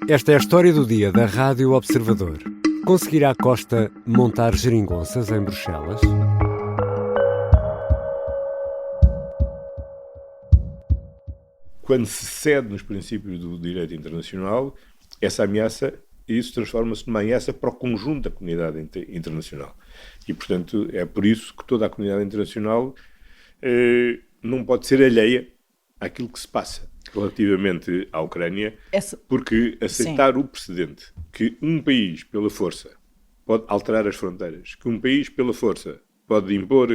Esta é a história do dia da Rádio Observador. Conseguirá Costa montar geringonças em Bruxelas? Quando se cede nos princípios do direito internacional, essa ameaça, isso transforma-se numa ameaça para o conjunto da comunidade internacional. E, portanto, é por isso que toda a comunidade internacional não pode ser alheia àquilo que se passa relativamente à Ucrânia, porque aceitar o precedente que um país, pela força, pode alterar as fronteiras, que um país, pela força, pode impor,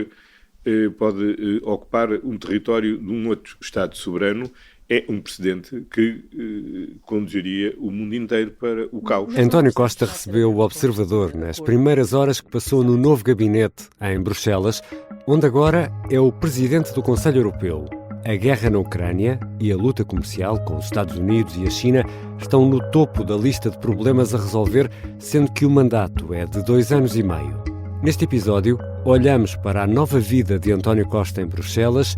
pode ocupar um território de um outro Estado soberano, é um precedente que conduziria o mundo inteiro para o caos. António Costa recebeu o Observador nas primeiras horas que passou no novo gabinete em Bruxelas, onde agora é o presidente do Conselho Europeu. A guerra na Ucrânia e a luta comercial com os Estados Unidos e a China estão no topo da lista de problemas a resolver, sendo que o mandato é de 2 anos e meio. Neste episódio, olhamos para a nova vida de António Costa em Bruxelas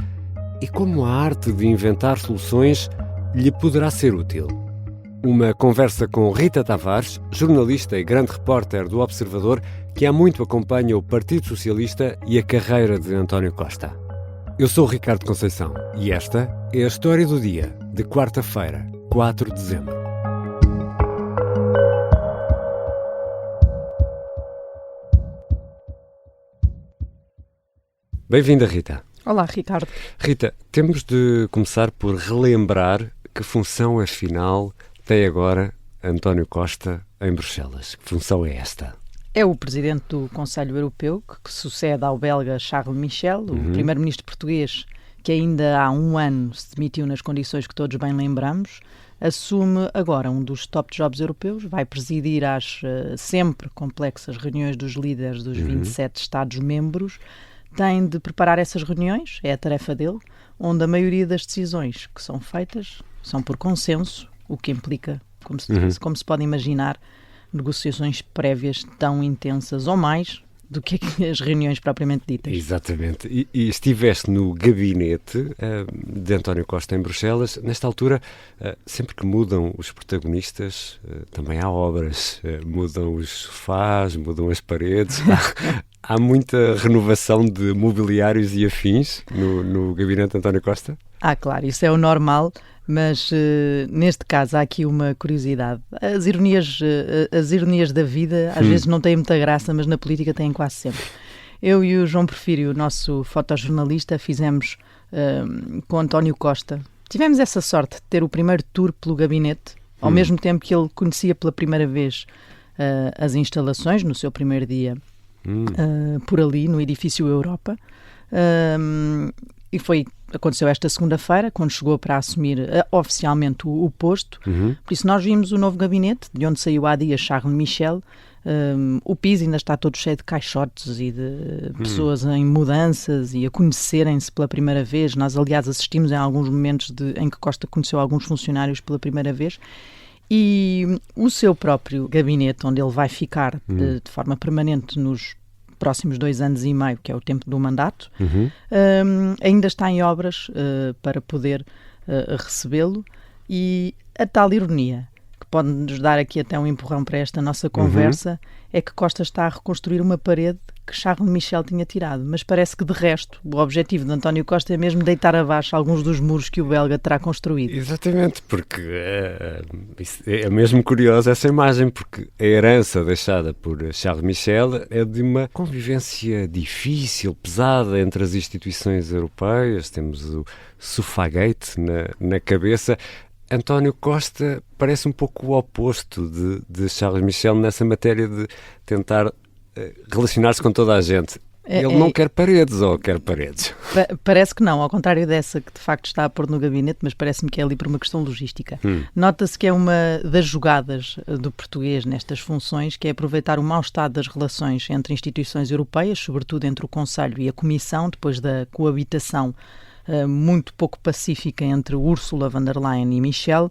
e como a arte de inventar soluções lhe poderá ser útil. Uma conversa com Rita Tavares, jornalista e grande repórter do Observador, que há muito acompanha o Partido Socialista e a carreira de António Costa. Eu sou o Ricardo Conceição e esta é a história do dia de quarta-feira, 4 de dezembro. Bem-vinda, Rita. Olá, Ricardo. Rita, temos de começar por relembrar que função, afinal, tem agora António Costa em Bruxelas. Que função é esta? É o presidente do Conselho Europeu, que sucede ao belga Charles Michel, o primeiro-ministro português, que ainda há 1 ano se demitiu nas condições que todos bem lembramos, assume agora um dos top jobs europeus, vai presidir às sempre complexas reuniões dos líderes dos 27 Estados-membros, tem de preparar essas reuniões, é a tarefa dele, onde a maioria das decisões que são feitas são por consenso, o que implica, como se pode imaginar, negociações prévias tão intensas ou mais do que as reuniões propriamente ditas. Exatamente. E estiveste no gabinete de António Costa em Bruxelas. Nesta altura, sempre que mudam os protagonistas, também há obras. Mudam os sofás, mudam as paredes. Há muita renovação de mobiliários e afins no gabinete de António Costa? Claro, isso é o normal. Mas neste caso há aqui uma curiosidade. As ironias da vida às vezes não têm muita graça, mas na política têm quase sempre. Eu e o João Porfírio, o nosso fotojornalista, fizemos com António Costa. Tivemos essa sorte de ter o primeiro tour pelo gabinete, ao mesmo tempo que ele conhecia pela primeira vez as instalações, no seu primeiro dia, por ali, no edifício Europa. E aconteceu esta segunda-feira, quando chegou para assumir oficialmente o posto. Por isso nós vimos o novo gabinete, de onde saiu há dias Charles Michel. O piso ainda está todo cheio de caixotes e de pessoas em mudanças e a conhecerem-se pela primeira vez. Nós, aliás, assistimos em alguns momentos em que Costa conheceu alguns funcionários pela primeira vez. E o seu próprio gabinete, onde ele vai ficar de forma permanente nos próximos 2 anos e meio, que é o tempo do mandato, ainda está em obras para poder recebê-lo, e a tal ironia, que pode nos dar aqui até um empurrão para esta nossa conversa, é que Costa está a reconstruir uma parede que Charles Michel tinha tirado, mas parece que de resto o objetivo de António Costa é mesmo deitar abaixo alguns dos muros que o belga terá construído. Exatamente, porque é mesmo curiosa essa imagem, porque a herança deixada por Charles Michel é de uma convivência difícil, pesada entre as instituições europeias. Temos o Sofagate na cabeça. António Costa parece um pouco o oposto de Charles Michel nessa matéria de tentar relacionar-se com toda a gente. Ele não quer paredes, ou quer paredes? Parece que não, ao contrário dessa que de facto está a pôr no gabinete, mas parece-me que é ali por uma questão logística. Nota-se que é uma das jogadas do português nestas funções, que é aproveitar o mau estado das relações entre instituições europeias, sobretudo entre o Conselho e a Comissão, depois da coabitação muito pouco pacífica entre Ursula von der Leyen e Michel,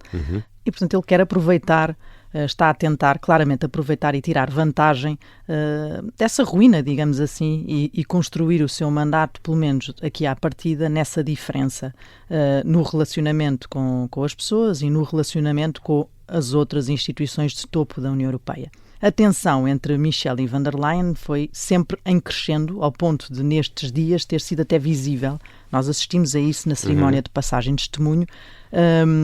e portanto ele quer aproveitar está a tentar claramente aproveitar e tirar vantagem dessa ruína, digamos assim, e construir o seu mandato, pelo menos aqui à partida, nessa diferença no relacionamento com as pessoas e no relacionamento com as outras instituições de topo da União Europeia. A tensão entre Michel e von der Leyen foi sempre em crescendo, ao ponto de, nestes dias, ter sido até visível. Nós assistimos a isso na cerimónia de passagem de testemunho,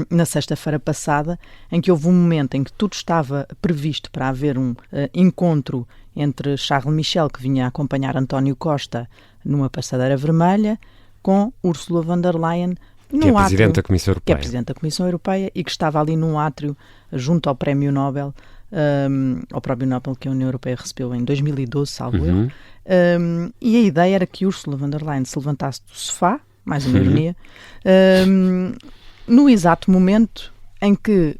na sexta-feira passada, em que houve um momento em que tudo estava previsto para haver um encontro entre Charles Michel, que vinha acompanhar António Costa numa passadeira vermelha, com Ursula von der Leyen, que é Presidente da Comissão Europeia. Que é Presidente da Comissão Europeia e que estava ali num átrio junto ao Prémio Nobel, ao Prémio Nobel que a União Europeia recebeu em 2012, salvo erro. E a ideia era que Ursula von der Leyen se levantasse do sofá, mais uma ironia, no exato momento em que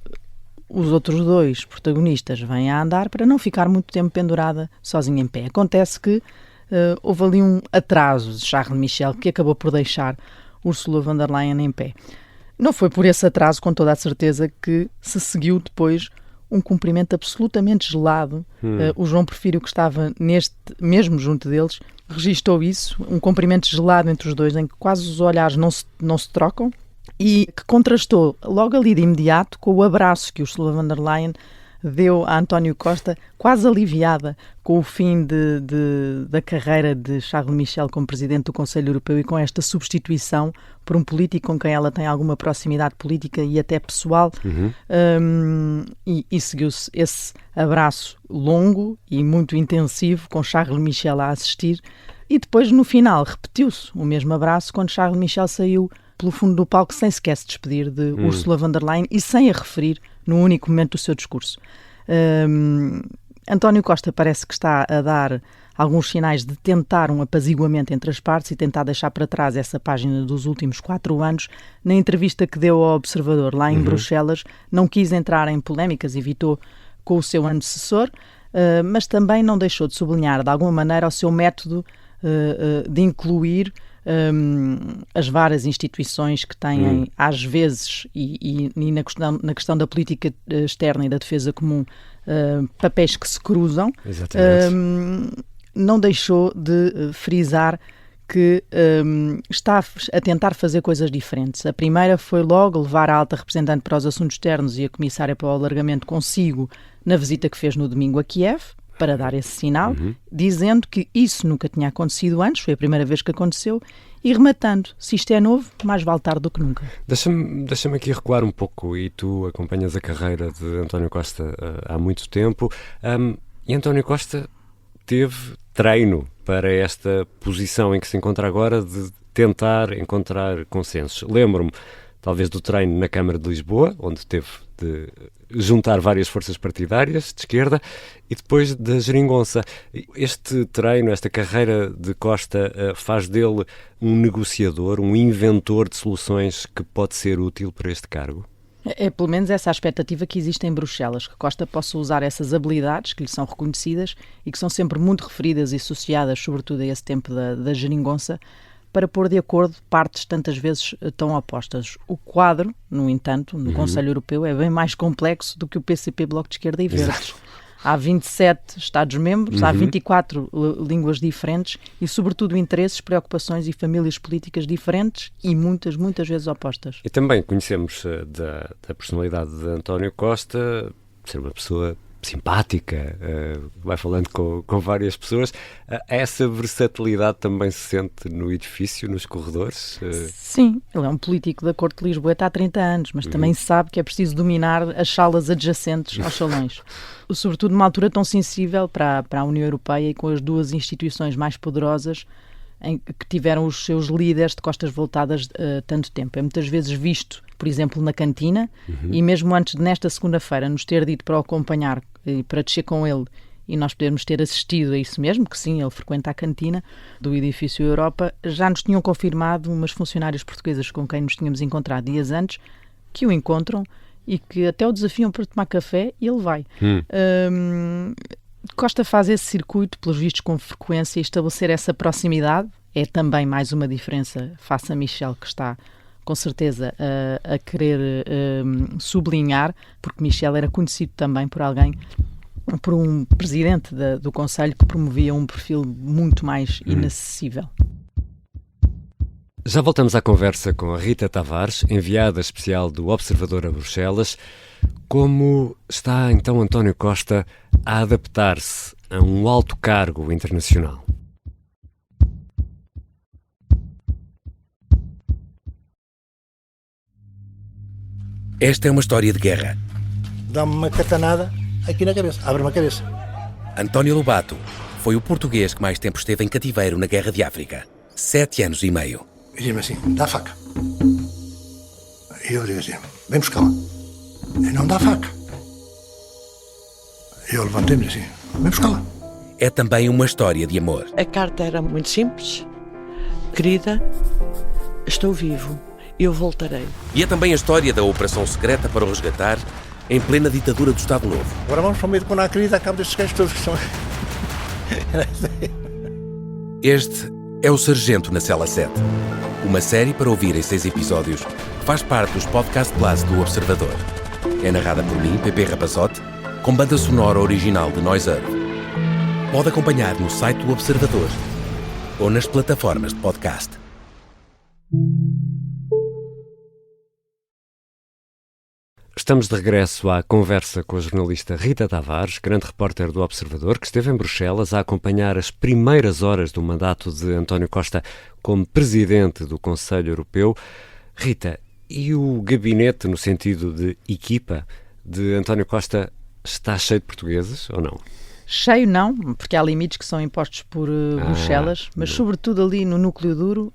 os outros dois protagonistas vêm a andar, para não ficar muito tempo pendurada sozinha em pé. Acontece que houve ali um atraso de Charles Michel que acabou por deixar Ursula von der Leyen em pé. Não foi por esse atraso, com toda a certeza, que se seguiu depois um cumprimento absolutamente gelado. O João Porfírio, que estava mesmo junto deles, registou isso, um cumprimento gelado entre os dois, em que quase os olhares não se trocam, e que contrastou logo ali de imediato com o abraço que Ursula von der Leyen deu a António Costa, quase aliviada com o fim da carreira de Charles Michel como Presidente do Conselho Europeu e com esta substituição por um político com quem ela tem alguma proximidade política e até pessoal. E seguiu-se esse abraço longo e muito intensivo, com Charles Michel a assistir, e depois no final repetiu-se o mesmo abraço quando Charles Michel saiu pelo fundo do palco sem sequer se despedir de Ursula von der Leyen e sem a referir no único momento do seu discurso. António Costa parece que está a dar alguns sinais de tentar um apaziguamento entre as partes e tentar deixar para trás essa página dos últimos 4 anos. Na entrevista que deu ao Observador lá em Bruxelas, não quis entrar em polémicas, evitou com o seu antecessor, mas também não deixou de sublinhar de alguma maneira o seu método de incluir as várias instituições que têm, às vezes, e na questão da política externa e da defesa comum, papéis que se cruzam. Não deixou de frisar que está a tentar fazer coisas diferentes. A primeira foi logo levar a alta representante para os assuntos externos e a comissária para o alargamento consigo na visita que fez no domingo a Kiev, para dar esse sinal, dizendo que isso nunca tinha acontecido antes, foi a primeira vez que aconteceu, e rematando, se isto é novo, mais vale tarde do que nunca. Deixa-me aqui recuar um pouco, e tu acompanhas a carreira de António Costa há muito tempo, e António Costa teve treino para esta posição em que se encontra agora de tentar encontrar consensos. Lembro-me, talvez, do treino na Câmara de Lisboa, onde teve de juntar várias forças partidárias de esquerda, e depois da geringonça. Este treino, esta carreira de Costa, faz dele um negociador, um inventor de soluções que pode ser útil para este cargo? É pelo menos essa a expectativa que existe em Bruxelas, que Costa possa usar essas habilidades que lhe são reconhecidas e que são sempre muito referidas e associadas, sobretudo a esse tempo da geringonça, para pôr de acordo partes tantas vezes tão opostas. O quadro, no entanto, no Conselho Europeu é bem mais complexo do que o PCP, Bloco de Esquerda e Verdes. Exato. Há 27 Estados-membros, há 24 línguas diferentes e, sobretudo, interesses, preocupações e famílias políticas diferentes e muitas vezes opostas. E também conhecemos da personalidade de António Costa ser uma pessoa simpática, vai falando com várias pessoas. Essa versatilidade também se sente no edifício, nos corredores? Sim, ele é um político da Corte de Lisboa há 30 anos, mas também sabe que é preciso dominar as salas adjacentes aos salões. Sobretudo numa altura tão sensível para a União Europeia e com as duas instituições mais poderosas que tiveram os seus líderes de costas voltadas tanto tempo. É muitas vezes visto, por exemplo, na cantina, e mesmo antes de nesta segunda-feira nos ter dito para o acompanhar e para descer com ele e nós podermos ter assistido a isso mesmo, que sim, ele frequenta a cantina do edifício Europa, já nos tinham confirmado umas funcionárias portuguesas com quem nos tínhamos encontrado dias antes, que o encontram e que até o desafiam para tomar café e ele vai. Costa faz esse circuito, pelos vistos, com frequência, e estabelecer essa proximidade é também mais uma diferença face a Michel, que está com certeza, a querer sublinhar, porque Michel era conhecido também por um presidente do Conselho que promovia um perfil muito mais inacessível. Já voltamos à conversa com a Rita Tavares, enviada especial do Observador a Bruxelas. Como está então António Costa a adaptar-se a um alto cargo internacional? Esta é uma história de guerra. Dá-me uma catanada aqui na cabeça, abre-me a cabeça. António Lobato foi o português que mais tempo esteve em cativeiro na Guerra de África. 7 anos e meio. E diz-me assim, dá a faca. E eu digo assim, vem buscá-la. E não dá a faca. E eu levantei-me assim, vem buscá-la. É também uma história de amor. A carta era muito simples. Querida, estou vivo. Eu voltarei. E é também a história da operação secreta para o resgatar em plena ditadura do Estado Novo. Agora vamos para o meio de quando há querida, acabo destes gajos todos que são... Este é o Sargento na Cela 7. Uma série para ouvir em 6 episódios que faz parte dos Podcast Plus do Observador. É narrada por mim, Pepe Rapazote, com banda sonora original de Noise Earth. Pode acompanhar no site do Observador ou nas plataformas de podcast. Estamos de regresso à conversa com a jornalista Rita Tavares, grande repórter do Observador, que esteve em Bruxelas a acompanhar as primeiras horas do mandato de António Costa como presidente do Conselho Europeu. Rita, e o gabinete, no sentido de equipa, de António Costa está cheio de portugueses ou não? Cheio não, porque há limites que são impostos por Bruxelas, mas sobretudo ali no núcleo duro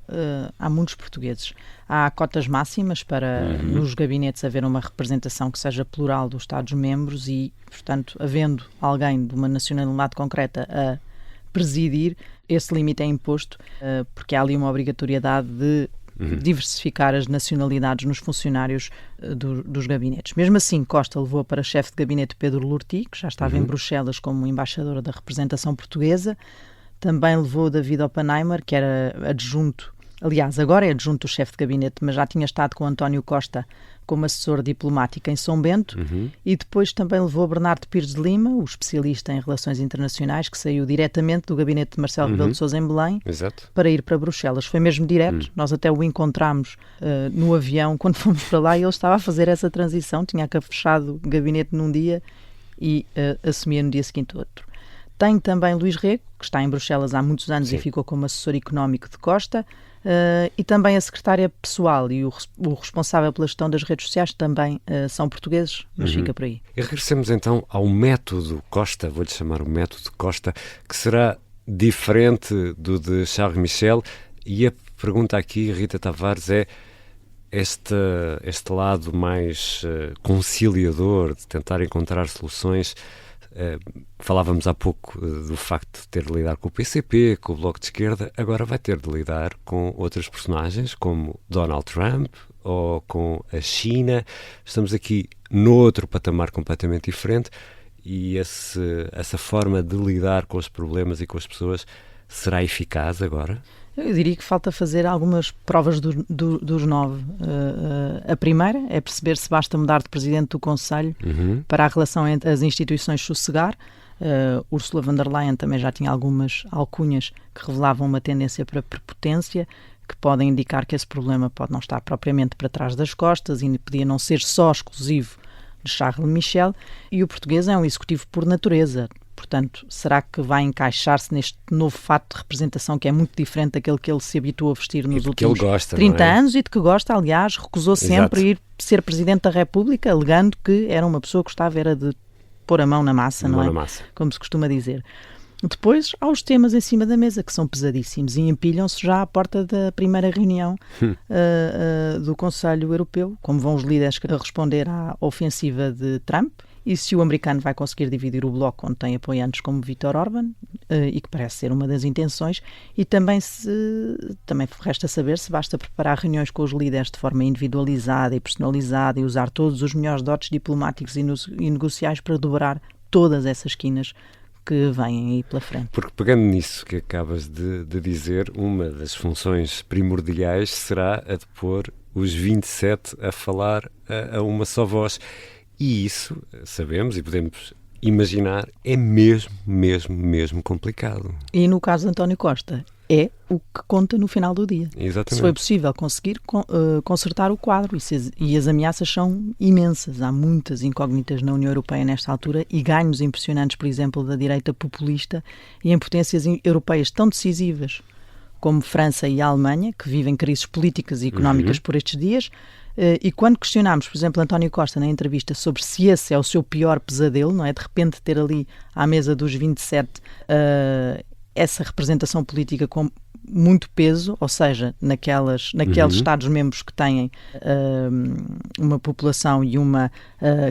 há muitos portugueses. Há cotas máximas para nos gabinetes haver uma representação que seja plural dos Estados-membros e, portanto, havendo alguém de uma nacionalidade concreta a presidir, esse limite é imposto, porque há ali uma obrigatoriedade de diversificar as nacionalidades nos funcionários dos gabinetes. Mesmo assim, Costa levou para chefe de gabinete Pedro Lorti, que já estava em Bruxelas como embaixador da representação portuguesa. Também levou David Oppenheimer, que era adjunto, aliás, agora é adjunto do chefe de gabinete, mas já tinha estado com António Costa como assessor diplomático em São Bento, e depois também levou Bernardo Pires de Lima, o especialista em relações internacionais, que saiu diretamente do gabinete de Marcelo Rebelo de Sousa em Belém, Exato. para ir para Bruxelas. Foi mesmo direto, nós até o encontramos no avião quando fomos para lá e ele estava a fazer essa transição, tinha fechado o gabinete num dia e assumia no dia seguinte outro. Tem também Luís Rego, que está em Bruxelas há muitos anos e ficou como assessor económico de Costa, e também a secretária pessoal e o responsável pela gestão das redes sociais também são portugueses, mas fica por aí. E regressemos então ao método Costa, vou-lhe chamar o método Costa, que será diferente do de Charles Michel, e a pergunta aqui, Rita Tavares, é este lado mais conciliador, de tentar encontrar soluções. Falávamos há pouco do facto de ter de lidar com o PCP, com o Bloco de Esquerda, agora vai ter de lidar com outras personagens como Donald Trump ou com a China. Estamos aqui noutro patamar completamente diferente e essa forma de lidar com os problemas e com as pessoas será eficaz agora? Eu diria que falta fazer algumas provas dos 9. A primeira é perceber se basta mudar de presidente do Conselho para a relação entre as instituições sossegar. Ursula von der Leyen também já tinha algumas alcunhas que revelavam uma tendência para prepotência, que podem indicar que esse problema pode não estar propriamente para trás das costas e podia não ser só exclusivo de Charles Michel. E o português é um executivo por natureza. Portanto, será que vai encaixar-se neste novo fato de representação que é muito diferente daquele que ele se habituou a vestir nos últimos 30 anos e de que gosta, aliás, recusou sempre ir ser Presidente da República, alegando que era uma pessoa que gostava era de pôr a mão na massa, não é? Como se costuma dizer. Depois, há os temas em cima da mesa que são pesadíssimos e empilham-se já à porta da primeira reunião do Conselho Europeu, como vão os líderes a responder à ofensiva de Trump. E se o americano vai conseguir dividir o bloco onde tem apoiantes como Viktor Orbán, e que parece ser uma das intenções, e também resta saber se basta preparar reuniões com os líderes de forma individualizada e personalizada e usar todos os melhores dotes diplomáticos e negociais para dobrar todas essas esquinas que vêm aí pela frente. Porque pegando nisso que acabas de dizer, uma das funções primordiais será a de pôr os 27 a falar a uma só voz. E isso, sabemos e podemos imaginar, é mesmo complicado. E no caso de António Costa, é o que conta no final do dia. Exatamente. Se foi possível conseguir consertar o quadro, e as ameaças são imensas. Há muitas incógnitas na União Europeia nesta altura e ganhos impressionantes, por exemplo, da direita populista e em potências europeias tão decisivas como França e a Alemanha, que vivem crises políticas e económicas por estes dias. E quando questionámos, por exemplo, António Costa na entrevista sobre se esse é o seu pior pesadelo, não é? De repente ter ali à mesa dos 27 essa representação política com muito peso, ou seja, naqueles Estados-membros que têm uma população e uma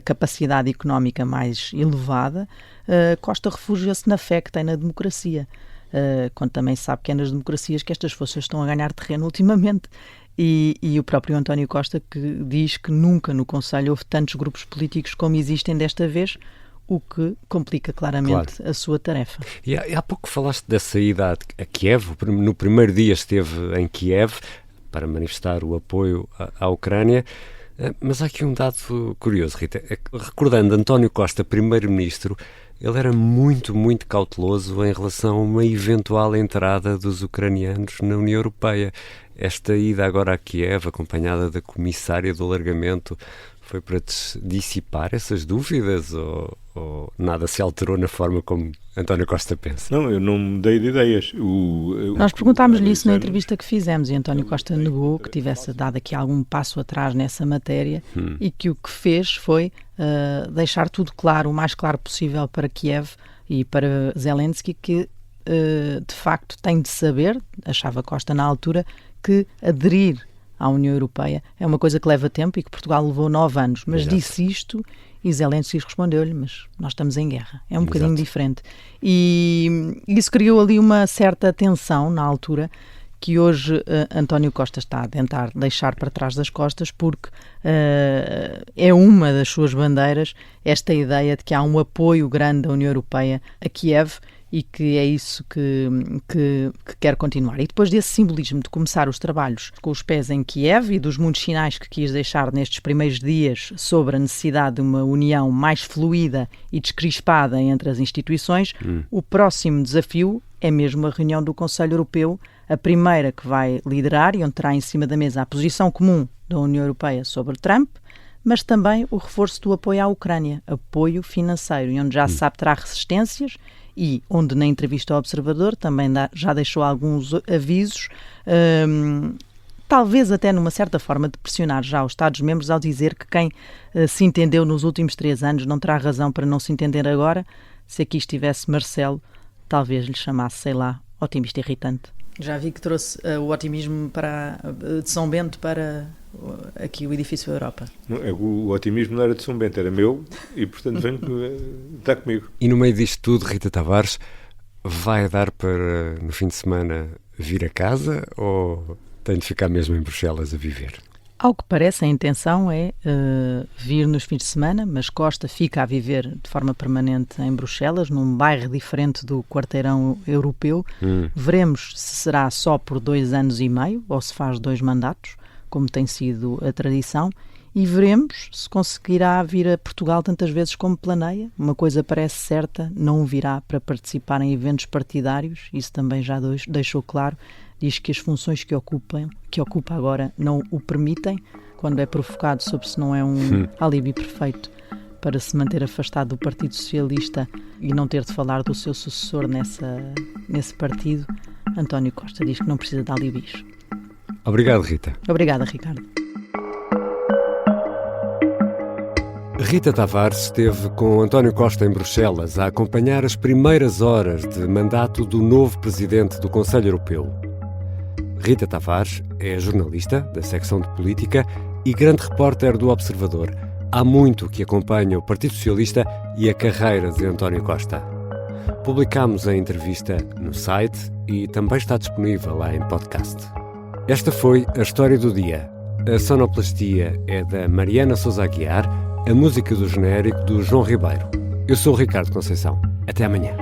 capacidade económica mais elevada, Costa refugia-se na fé que tem na democracia, quando também sabe que é nas democracias que estas forças estão a ganhar terreno ultimamente. E o próprio António Costa que diz que nunca no Conselho houve tantos grupos políticos como existem desta vez, o que complica claramente a sua tarefa. E há pouco falaste dessa ida a Kiev. No primeiro dia esteve em Kiev para manifestar o apoio à Ucrânia. Mas há aqui um dado curioso, Rita. Recordando António Costa, primeiro-ministro, ele era muito cauteloso em relação a uma eventual entrada dos ucranianos na União Europeia. Esta ida agora a Kiev, acompanhada da comissária do alargamento, foi para dissipar essas dúvidas ou nada se alterou na forma como António Costa pensa? Não, eu não mudei de ideias. Nós perguntámos-lhe isso na entrevista que fizemos e António Costa negou que tivesse dado aqui algum passo atrás nessa matéria e que o que fez foi deixar tudo claro, o mais claro possível para Kiev e para Zelensky que de facto tem de saber, achava Costa na altura, que aderir à União Europeia é uma coisa que leva tempo e que Portugal levou 9 anos, mas disse isto e Zelensky respondeu-lhe, mas nós estamos em guerra, é um bocadinho diferente. E isso criou ali uma certa tensão na altura que hoje António Costa está a tentar deixar para trás das costas porque é uma das suas bandeiras esta ideia de que há um apoio grande da União Europeia a Kiev e que é isso que quer continuar. E depois desse simbolismo de começar os trabalhos com os pés em Kiev e dos muitos sinais que quis deixar nestes primeiros dias sobre a necessidade de uma união mais fluida e descrispada entre as instituições, o próximo desafio é mesmo a reunião do Conselho Europeu, a primeira que vai liderar e onde terá em cima da mesa a posição comum da União Europeia sobre Trump, mas também o reforço do apoio à Ucrânia, apoio financeiro, e onde já se sabe terá resistências e onde na entrevista ao Observador também já deixou alguns avisos, talvez até numa certa forma de pressionar já os Estados-membros ao dizer que quem se entendeu nos últimos 3 anos não terá razão para não se entender agora. Se aqui estivesse Marcelo, talvez lhe chamasse, sei lá, otimista irritante. Já vi que trouxe o otimismo de São Bento para aqui o edifício Europa. O otimismo não era de São Bento, era meu e, portanto, está comigo. E no meio disto tudo, Rita Tavares, vai dar para, no fim de semana, vir a casa ou tem de ficar mesmo em Bruxelas a viver? Ao que parece, a intenção é vir nos fins de semana, mas Costa fica a viver de forma permanente em Bruxelas, num bairro diferente do quarteirão europeu. Veremos se será só por 2 anos e meio ou se faz 2 mandatos, como tem sido a tradição, e veremos se conseguirá vir a Portugal tantas vezes como planeia. Uma coisa parece certa, não virá para participar em eventos partidários, isso também já deixou claro. Diz que as funções que ocupa agora não o permitem, quando é provocado sobre se não é um alibi perfeito para se manter afastado do Partido Socialista e não ter de falar do seu sucessor nesse partido. António Costa diz que não precisa de alibis. Obrigado, Rita. Obrigada, Ricardo. Rita Tavares esteve com António Costa em Bruxelas a acompanhar as primeiras horas de mandato do novo presidente do Conselho Europeu. Rita Tavares é jornalista da secção de política e grande repórter do Observador. Há muito que acompanha o Partido Socialista e a carreira de António Costa. Publicámos a entrevista no site e também está disponível lá em podcast. Esta foi a história do dia. A sonoplastia é da Mariana Sousa Aguiar, a música do genérico do João Ribeiro. Eu sou o Ricardo Conceição. Até amanhã.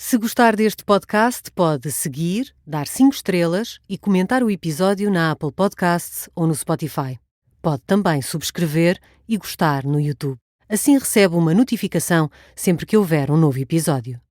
Se gostar deste podcast, pode seguir, dar 5 estrelas e comentar o episódio na Apple Podcasts ou no Spotify. Pode também subscrever e gostar no YouTube. Assim recebe uma notificação sempre que houver um novo episódio.